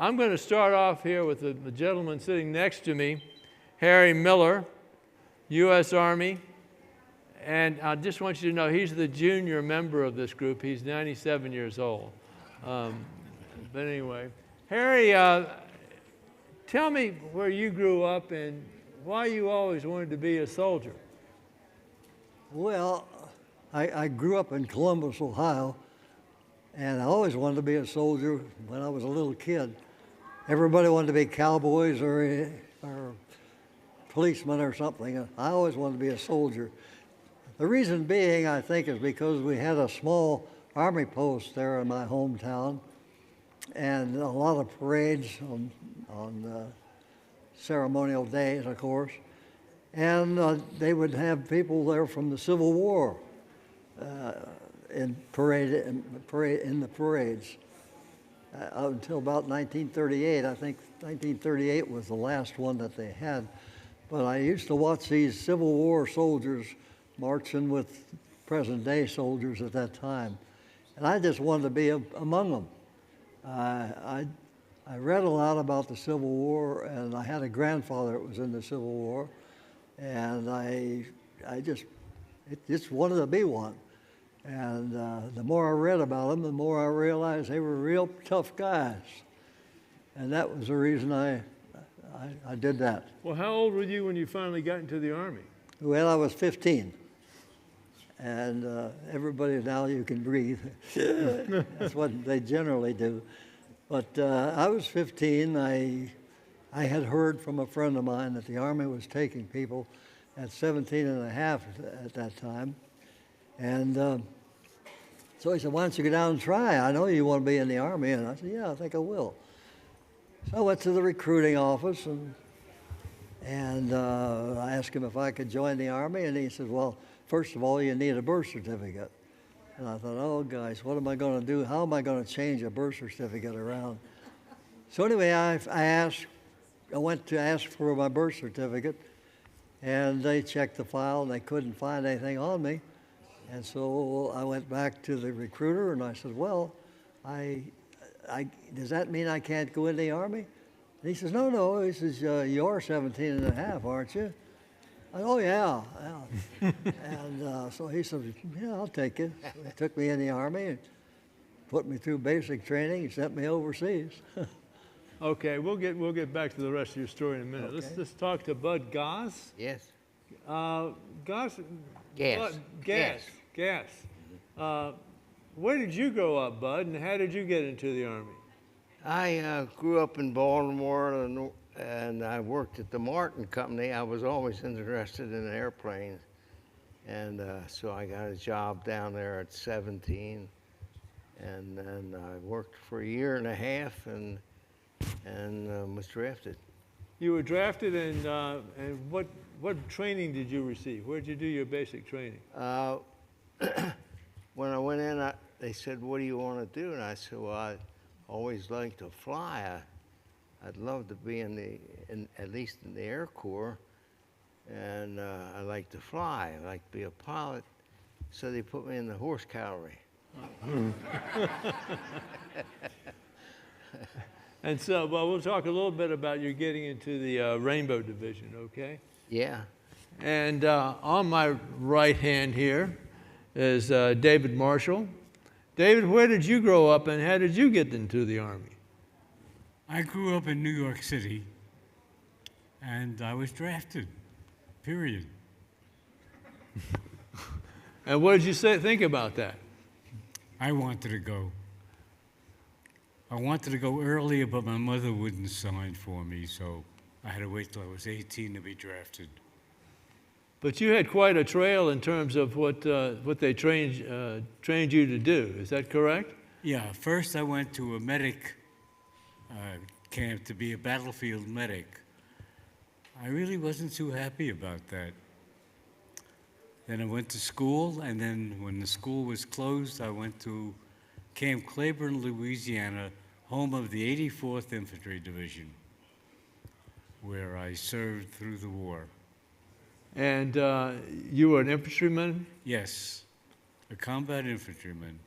I'm going to start off here with the gentleman sitting next to me, Harry Miller, U.S. Army. And I just want you to know he's the junior member of this group. He's 97 years old. But anyway, Harry, tell me where you grew up and why you always wanted to be a soldier. Well, I grew up in Columbus, Ohio, and I always wanted to be a soldier when I was a little kid. Everybody wanted to be cowboys or policemen or something. I always wanted to be a soldier. The reason being, I think, is because we had a small army post there in my hometown and a lot of parades on ceremonial days, of course. And they would have people there from the Civil War in the parades until about 1938. I think 1938 was the last one that they had. But I used to watch these Civil War soldiers marching with present-day soldiers at that time, and I just wanted to be among them. I read a lot about the Civil War, and I had a grandfather that was in the Civil War. And I just wanted to be one. And the more I read about them, the more I realized they were real tough guys. And that was the reason I did that. Well, how old were you when you finally got into the Army? Well, I was 15. And everybody now you can breathe. That's what they generally do. But I was 15. I had heard from a friend of mine that the Army was taking people at 17 and a half at that time. And so he said, why don't you go down and try? I know you want to be in the Army. And I said, yeah, I think I will. So I went to the recruiting office and I asked him if I could join the Army. And he said, well, first of all, you need a birth certificate. And I thought, oh, guys, what am I going to do? How am I going to change a birth certificate around? So anyway, I went to ask for my birth certificate, and they checked the file, and they couldn't find anything on me. And so I went back to the recruiter, and I said, well, does that mean I can't go in the Army? And he says, no. He says, you're 17 and a half, aren't you? I said, oh, yeah. And so he said, yeah, I'll take it. So he took me in the Army and put me through basic training and sent me overseas. Okay, we'll get back to the rest of your story in a minute. Okay. Let's talk to Bud Gahs. Yes. Gas. Where did you grow up, Bud, and how did you get into the Army? I grew up in Baltimore, and I worked at the Martin Company. I was always interested in airplanes, and so I got a job down there at 17, and then I worked for a year and a half, and was drafted. You were drafted, and what training did you receive? Where did you do your basic training? When I went in, they said, what do you want to do? And I said, well, I always like to fly. I'd love to be at least in the Air Corps, and I like to fly. I like to be a pilot. So they put me in the horse cavalry. And so, well, we'll talk a little bit about you getting into the Rainbow Division, okay? Yeah. And on my right hand here is David Marshall. David, where did you grow up and how did you get into the Army? I grew up in New York City, and I was drafted, period. And what did you think about that? I wanted to go. I wanted to go earlier, but my mother wouldn't sign for me, so I had to wait till I was 18 to be drafted. But you had quite a trail in terms of what they trained you to do. Is that correct? Yeah. First, I went to a medic camp to be a battlefield medic. I really wasn't too happy about that. Then I went to school, and then when the school was closed, I went to Camp Claiborne, Louisiana, home of the 84th Infantry Division, where I served through the war. And you were an infantryman? Yes, a combat infantryman.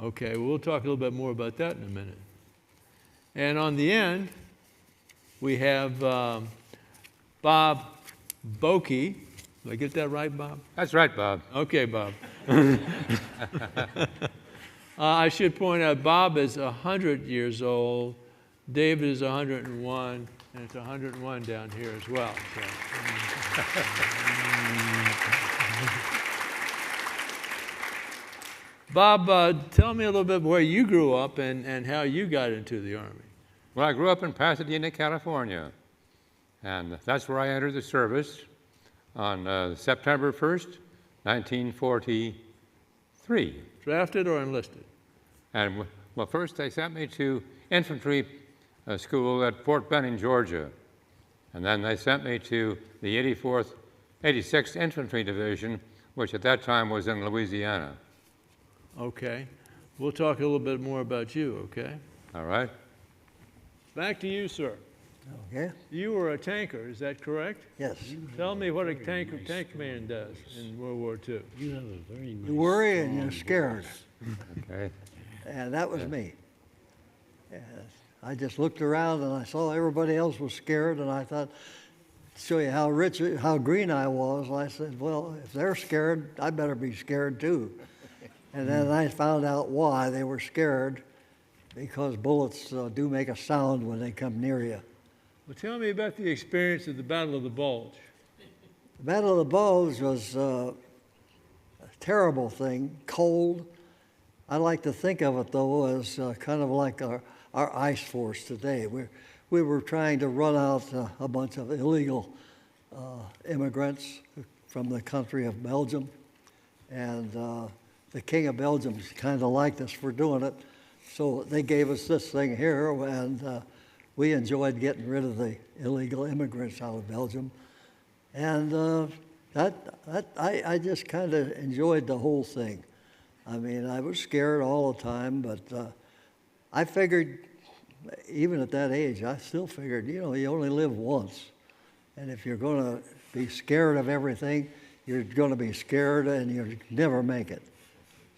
Okay, well, we'll talk a little bit more about that in a minute. And on the end, we have Bob Bokey. Did I get that right, Bob? That's right, Bob. Okay, Bob. I should point out Bob is 100 years old, David is 101, and it's 101 down here as well. So. Bob, tell me a little bit where you grew up and how you got into the Army. Well, I grew up in Pasadena, California, and that's where I entered the service on September 1st, 1943. Drafted or enlisted? And well, first they sent me to infantry school at Fort Benning, Georgia. And then they sent me to the 86th Infantry Division, which at that time was in Louisiana. Okay. We'll talk a little bit more about you, okay? All right? Back to you, sir. Okay? You were a tanker, is that correct? Yes. Tell me what a tank man does in World War II. You have a very nice You worry and you're scared. Okay. And that was me. And I just looked around and I saw everybody else was scared, and I thought, show you how green I was. And I said, well, if they're scared, I better be scared too. And then I found out why they were scared, because bullets do make a sound when they come near you. Well, tell me about the experience of the Battle of the Bulge. The Battle of the Bulge was a terrible thing, cold. I like to think of it, though, as kind of like our ice force today. We were trying to run out a bunch of illegal immigrants from the country of Belgium, and the King of Belgium kind of liked us for doing it, so they gave us this thing here, and we enjoyed getting rid of the illegal immigrants out of Belgium, and I just kind of enjoyed the whole thing. I mean, I was scared all the time, but I figured, even at that age, I still figured, you know, you only live once, and if you're going to be scared of everything, you're going to be scared and you'll never make it.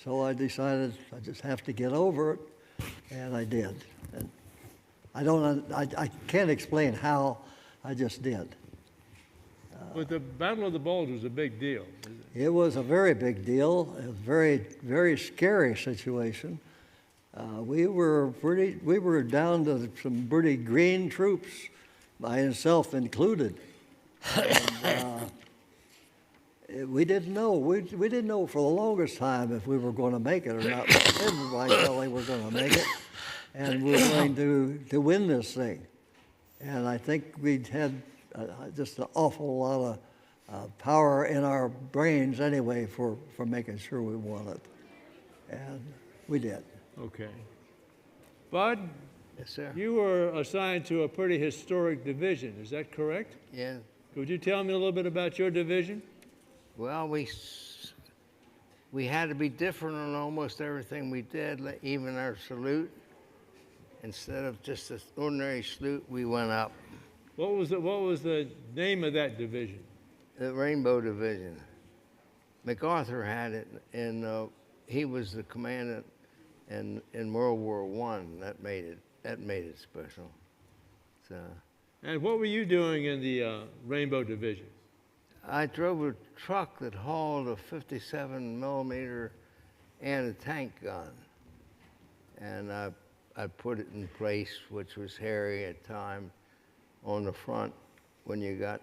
So I decided I just have to get over it, and I did. And I can't explain how, I just did. But the Battle of the Bulge was a big deal. It was a very big deal, a very, very scary situation. We were down to some pretty green troops, by himself included. And, we didn't know. We didn't know for the longest time if we were going to make it or not. Everybody thought we were going to make it, and we were going to win this thing. And I think we'd had just an awful lot of power in our brains anyway for making sure we won it. And we did. Okay. Bud, Yes, sir. you were assigned to a pretty historic division, is that correct? Yeah. Could you tell me a little bit about your division? Well, we had to be different on almost everything we did, even our salute. Instead of just an ordinary salute, we went up. What was the name of that division? The Rainbow Division. MacArthur had it, and he was the commandant in World War I. That made it special. So And what were you doing in the Rainbow Division? I drove a truck that hauled a 57 millimeter anti-tank gun, and I put it in place, which was hairy at time, on the front when you got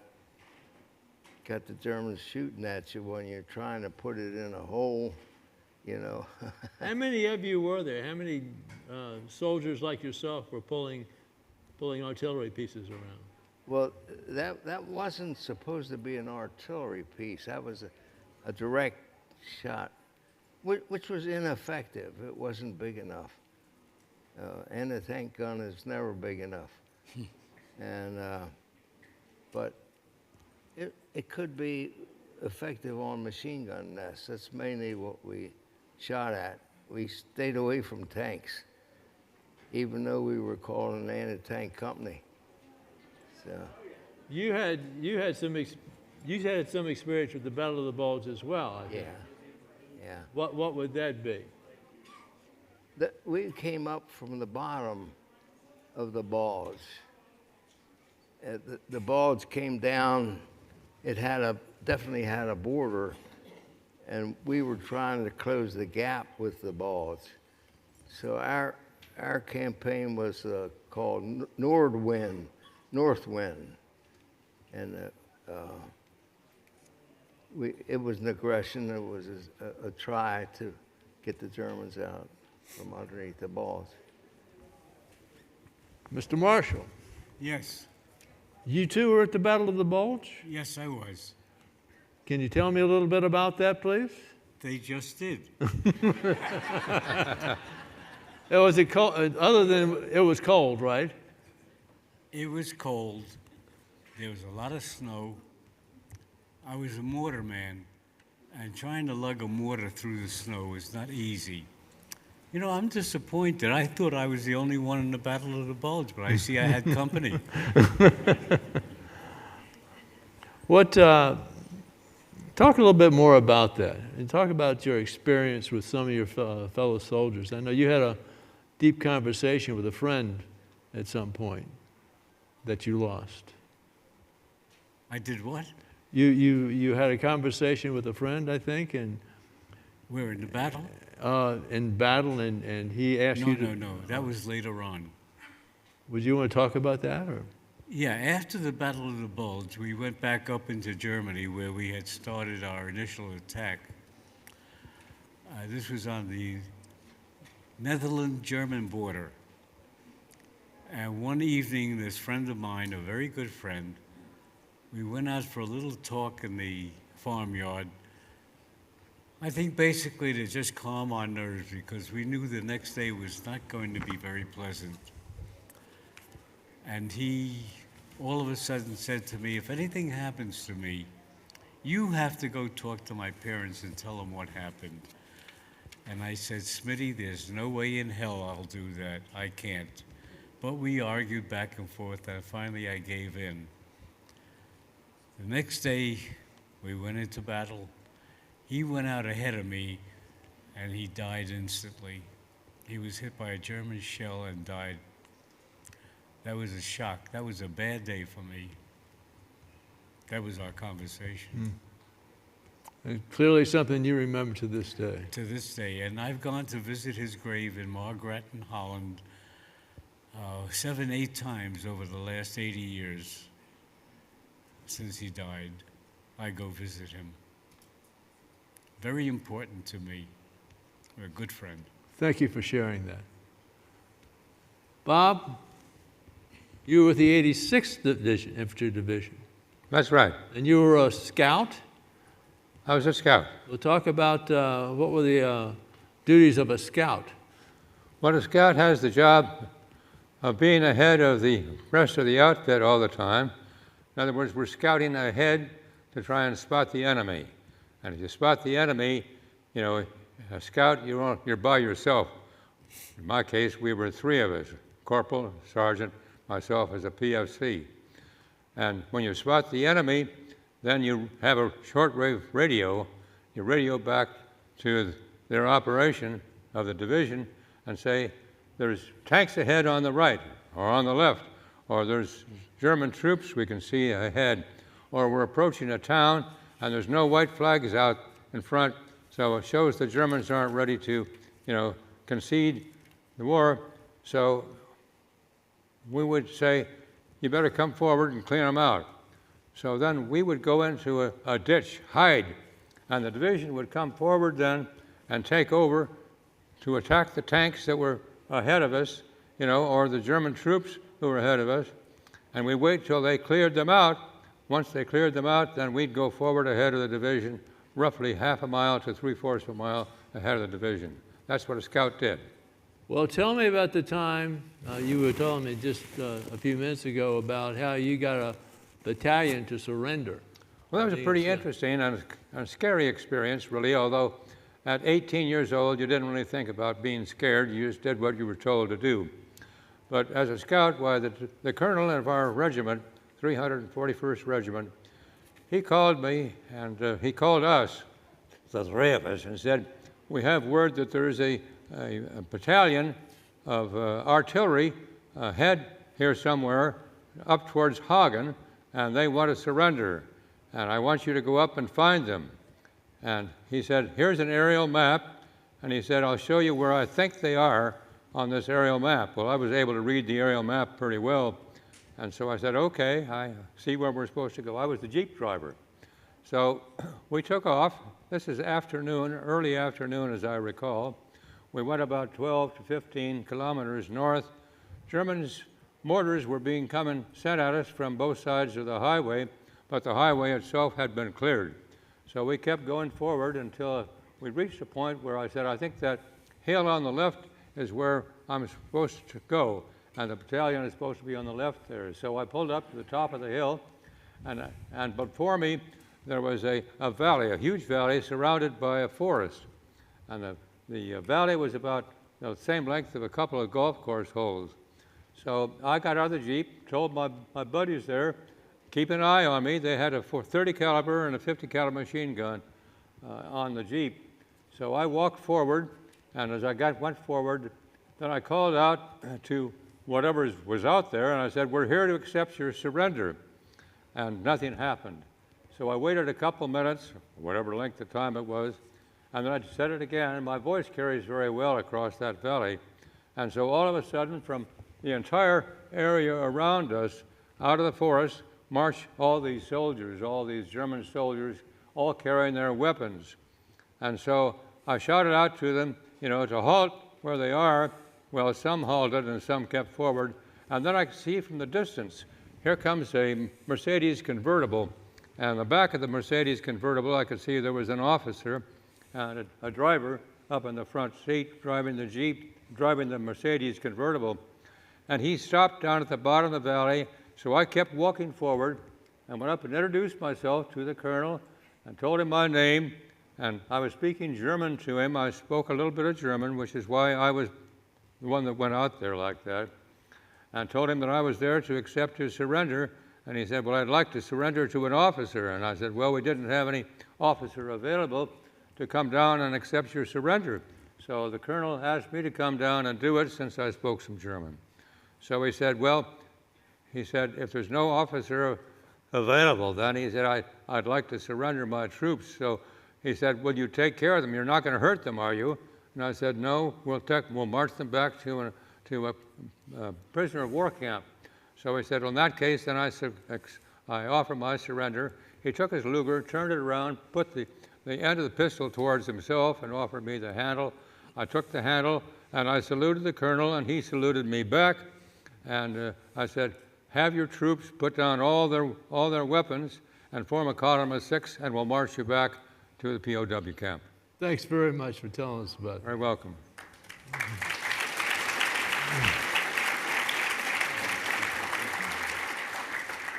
the Germans shooting at you when you're trying to put it in a hole, you know. How many of you were there? How many soldiers like yourself were pulling artillery pieces around? Well, that wasn't supposed to be an artillery piece. That was a direct shot, which was ineffective. It wasn't big enough. And a tank gun is never big enough. And but it could be effective on machine gun nests. That's mainly what we shot at. We stayed away from tanks, even though we were called an anti-tank company. So You had some experience with the Battle of the Bulge as well, I think. yeah. What would that be? We came up from the bottom of the Bulge. The Bulge came down. It definitely had a border, and we were trying to close the gap with the Bulge. So our campaign was called Nordwind, North Wind, and it was an aggression. It was a try to get the Germans out from underneath the Bulge. Mr. Marshall, Yes, you too were at the Battle of the Bulge? yes, I was. Can you tell me a little bit about that, please? They just did. It was other than it was cold, right? It was cold. There was a lot of snow. I was a mortar man, and trying to lug a mortar through the snow was not easy. You know, I'm disappointed. I thought I was the only one in the Battle of the Bulge, but I see I had company. Talk a little bit more about that, and talk about your experience with some of your fellow soldiers. I know you had a deep conversation with a friend at some point that you lost. I did what? You had a conversation with a friend, I think, and We're in the battle? in battle, and he asked you to. No. That was later on. Would you want to talk about that, or? Yeah, after the Battle of the Bulge, we went back up into Germany where we had started our initial attack. This was on the Netherlands-German border. And one evening, this friend of mine, a very good friend, we went out for a little talk in the farmyard. I think basically to just calm our nerves because we knew the next day was not going to be very pleasant. And he all of a sudden said to me, if anything happens to me, you have to go talk to my parents and tell them what happened. And I said, Smitty, there's no way in hell I'll do that. I can't. But we argued back and forth, and finally I gave in. The next day, we went into battle. He went out ahead of me, and he died instantly. He was hit by a German shell and died. That was a shock. That was a bad day for me. That was our conversation. And clearly something you remember to this day. To this day. And I've gone to visit his grave in Margraten, Holland, 7, 8 times over the last 80 years since he died. I go visit him. Very important to me. A good friend. Thank you for sharing that. Bob, you were with the 86th Division, Infantry Division, That's right. and you were a scout. I was a scout. We'll talk about what were the duties of a scout. Well, a scout has the job of being ahead of the rest of the outfit all the time. In other words, we're scouting ahead to try and spot the enemy. And if you spot the enemy, you know, a scout, you're by yourself. In my case, we were 3 of us, corporal, sergeant, myself as a PFC. And when you spot the enemy, then you have a shortwave radio. You radio back to their operation of the division and say, there's tanks ahead on the right or on the left, or there's German troops we can see ahead, or we're approaching a town and there's no white flags out in front, so it shows the Germans aren't ready to, concede the war. So we would say, you better come forward and clean them out. So then we would go into a ditch, hide, and the division would come forward then and take over to attack the tanks that were ahead of us, or the German troops who were ahead of us, and we'd wait till they cleared them out. Once they cleared them out, then we'd go forward ahead of the division, roughly half a mile to 3/4 of a mile ahead of the division. That's what a scout did. Well, tell me about the time you were telling me just a few minutes ago about how you got a battalion to surrender. Well, that was a pretty interesting and scary experience, really, although at 18 years old, you didn't really think about being scared. You just did what you were told to do. But as a scout, why, the colonel of our regiment, 341st Regiment, he called me, and he called us, the 3 of us, and said, we have word that there is a battalion of artillery head here somewhere up towards Hagen, and they want to surrender, and I want you to go up and find them. And he said, here's an aerial map, and he said, I'll show you where I think they are on this aerial map. Well, I was able to read the aerial map pretty well, and so I said, okay, I see where we're supposed to go. I was the Jeep driver. So we took off. This is afternoon, early afternoon as I recall. We went about 12 to 15 kilometers north. Germans' mortars were being sent at us from both sides of the highway, but the highway itself had been cleared. So we kept going forward until we reached a point where I said, I think that hill on the left is where I'm supposed to go, and the battalion is supposed to be on the left there. So I pulled up to the top of the hill, and before me there was a valley, a huge valley surrounded by a forest. And the valley was about the same length of a couple of golf course holes. So I got out of the Jeep, told my buddies there, keep an eye on me. They had a 30 caliber and a 50 caliber machine gun on the Jeep. So I walked forward, and as I went forward, then I called out to whatever was out there, and I said, we're here to accept your surrender. And nothing happened. So I waited a couple minutes, whatever length of time it was, and then I said it again, and my voice carries very well across that valley. And so all of a sudden, from the entire area around us, out of the forest, marched all these soldiers, all these German soldiers, all carrying their weapons. And so I shouted out to them, to halt where they are. Well, some halted and some kept forward. And then I could see from the distance, here comes a Mercedes convertible. And in the back of the Mercedes convertible, I could see there was an officer and a driver up in the front seat driving the Jeep, driving the Mercedes convertible. And he stopped down at the bottom of the valley, so I kept walking forward and went up and introduced myself to the colonel and told him my name. And I was speaking German to him. I spoke a little bit of German, which is why I was the one that went out there like that, and told him that I was there to accept his surrender. And he said, well, I'd like to surrender to an officer. And I said, well, we didn't have any officer available to come down and accept your surrender. So the colonel asked me to come down and do it since I spoke some German. So he said, well, if there's no officer available, then he said, I'd like to surrender my troops. So he said, will you take care of them? You're not going to hurt them, are you? And I said, no, we'll march them back to a prisoner of war camp. So he said, well, in that case, then I offer my surrender. He took his Luger, turned it around, put the end of the pistol towards himself and offered me the handle. I took the handle and I saluted the colonel and he saluted me back. And I said, have your troops put down all their weapons and form a column of 6 and we'll march you back to the POW camp. Thanks very much for telling us about that. Very welcome.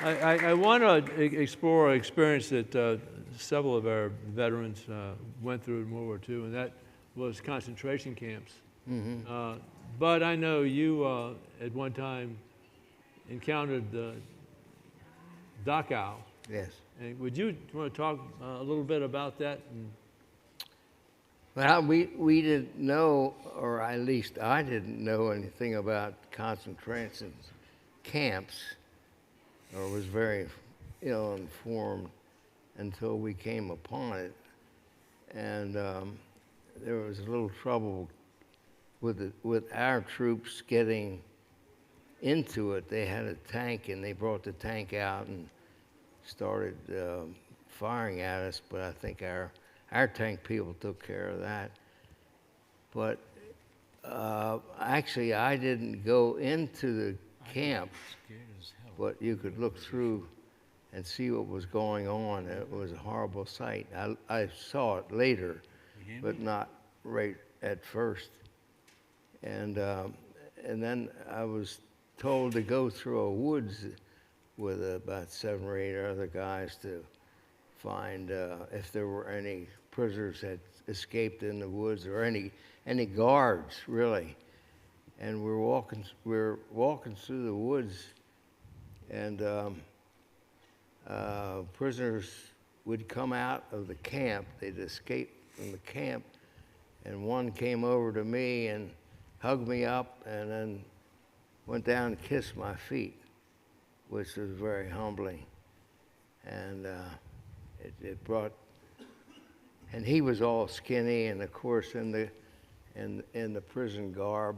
I want to explore an experience that several of our veterans went through in World War II, and that was concentration camps. Mm-hmm. But I know you at one time encountered Dachau. Yes. And would you want to talk a little bit about that? Well, we didn't know, or at least I didn't know anything about concentration camps, or was very ill-informed until we came upon it. And there was a little trouble with our troops getting into it. They had a tank, and they brought the tank out and started firing at us, but I think our tank people took care of that. But actually, I didn't go into the camp, but you could look through and see what was going on. It was a horrible sight. I saw it later, but not right at first. And then I was told to go through a woods with about 7 or 8 other guys to find if there were any prisoners that escaped in the woods or any guards, really. And we're walking through the woods, and prisoners would come out of the camp. They'd escape from the camp, and one came over to me and hugged me up, and then went down and kissed my feet, which was very humbling. And it brought, and he was all skinny, and of course in the prison garb,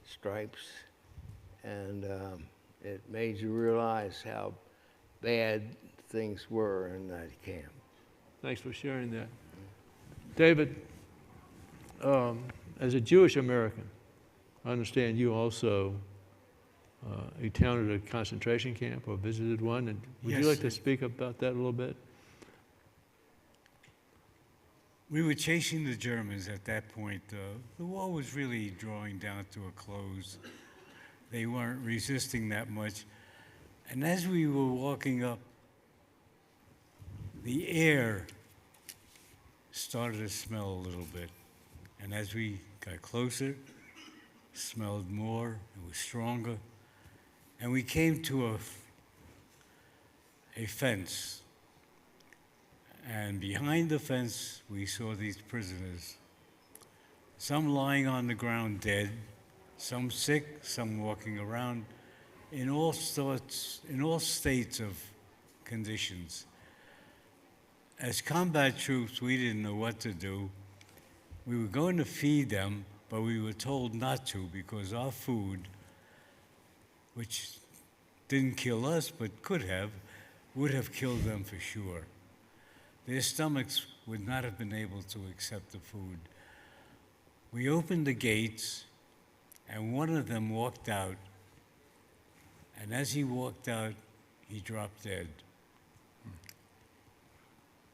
stripes, and it made you realize how bad things were in that camp. Thanks for sharing that. David, as a Jewish American, I understand you also encountered a concentration camp or visited one. And would you like to speak about that a little bit? We were chasing the Germans at that point. The war was really drawing down to a close. They weren't resisting that much. And as we were walking up, the air started to smell a little bit. And as we got closer, it smelled more, it was stronger. And we came to a fence. And behind the fence, we saw these prisoners. Some lying on the ground dead, some sick, some walking around, in all states of conditions. As combat troops, we didn't know what to do. We were going to feed them, but we were told not to because our food, which didn't kill us but could have, would have killed them for sure. Their stomachs would not have been able to accept the food. We opened the gates, and one of them walked out. And as he walked out, he dropped dead.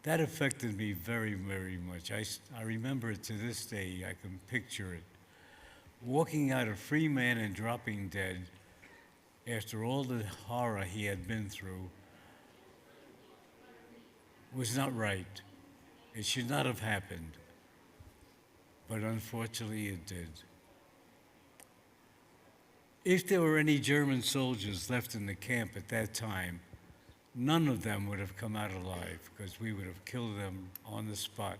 That affected me very, very much. I remember it to this day. I can picture it. Walking out a free man and dropping dead after all the horror he had been through was not right. It should not have happened. But unfortunately, it did. If there were any German soldiers left in the camp at that time, none of them would have come out alive because we would have killed them on the spot.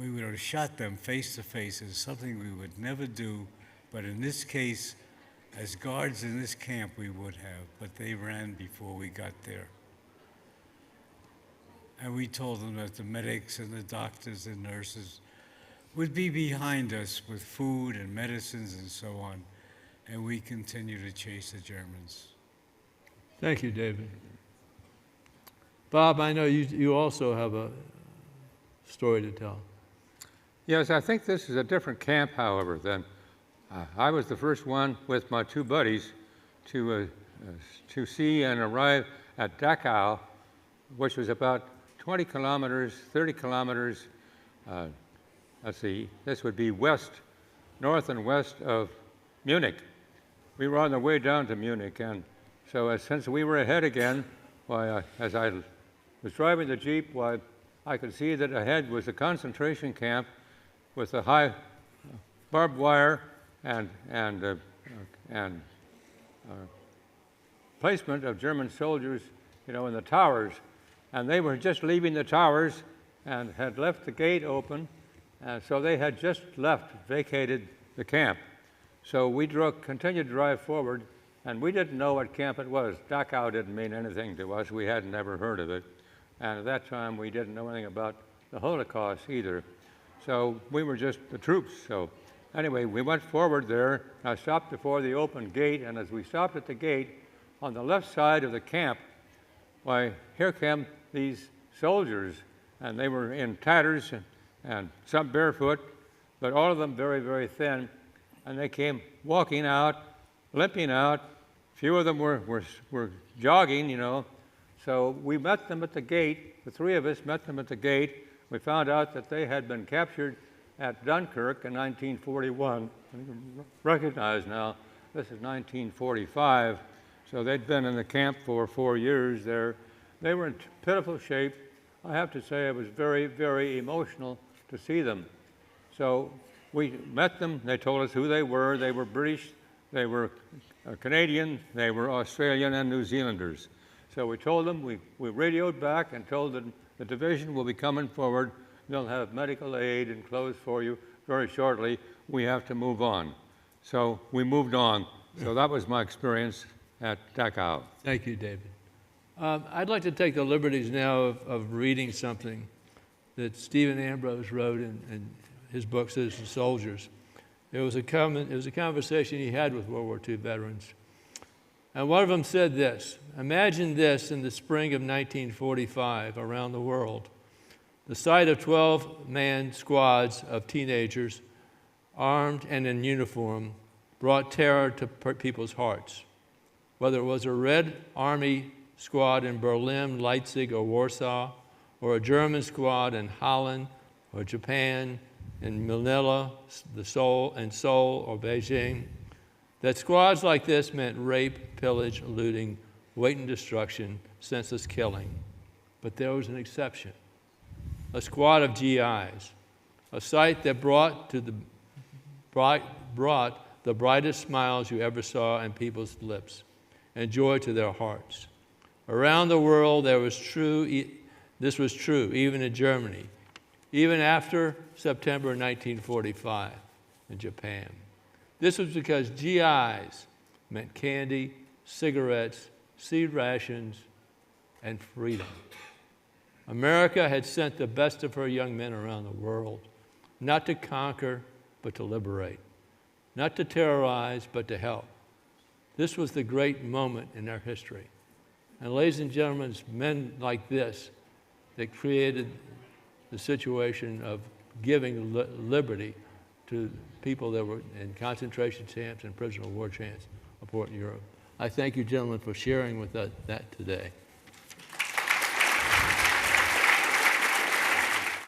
We would have shot them face to face as something we would never do, but in this case, as guards in this camp, we would have, but they ran before we got there. And we told them that the medics and the doctors and nurses would be behind us with food and medicines and so on, and we continue to chase the Germans. Thank you, David. Bob, I know you also have a story to tell. Yes, I think this is a different camp, however, than I was the first one with my two buddies to see and arrive at Dachau, which was about 20 kilometers, 30 kilometers, let's see, this would be north and west of Munich. We were on the way down to Munich, and so since we were ahead again, as I was driving the Jeep, I could see that ahead was a concentration camp with a high barbed wire and placement of German soldiers, in the towers. And they were just leaving the towers and had left the gate open, so they had just vacated the camp. So we continued to drive forward, and we didn't know what camp it was. Dachau didn't mean anything to us. We had never heard of it. And at that time, we didn't know anything about the Holocaust either. So we were just the troops. So anyway, we went forward there. I stopped before the open gate, and as we stopped at the gate, on the left side of the camp, here came these soldiers, and they were in tatters and some barefoot, but all of them very, very thin. And they came walking out, limping out. A few of them were jogging, So we met them at the gate. The three of us met them at the gate. We found out that they had been captured at Dunkirk in 1941. You recognize now, this is 1945. So they'd been in the camp for 4 years there. They were in pitiful shape. I have to say it was very, very emotional to see them. So we met them. They told us who they were. They were British, they were Canadian, they were Australian and New Zealanders. So we told them, we radioed back and told them the division will be coming forward. They'll have medical aid and clothes for you very shortly. We have to move on. So we moved on. So that was my experience at Dachau. Thank you, David. I'd like to take the liberties now of reading something that Stephen Ambrose wrote in his book, Citizen Soldiers. It was a conversation he had with World War II veterans. And one of them said this: imagine this in the spring of 1945 around the world. The sight of 12-man squads of teenagers, armed and in uniform, brought terror to people's hearts. Whether it was a Red Army squad in Berlin, Leipzig, or Warsaw, or a German squad in Holland, or Japan, in Manila, Seoul, or Beijing, that squads like this meant rape, pillage, looting, wanton destruction, senseless killing. But there was an exception. A squad of GIs, a sight that brought the brightest smiles you ever saw on people's lips and joy to their hearts. Around the world, this was true, even in Germany, even after September 1945 in Japan. This was because GIs meant candy, cigarettes, seed rations, and freedom. America had sent the best of her young men around the world, not to conquer, but to liberate, not to terrorize, but to help. This was the great moment in our history. And ladies and gentlemen, it's men like this that created the situation of giving liberty to people that were in concentration camps and prisoner of war camps in Europe. I thank you, gentlemen, for sharing with us that today.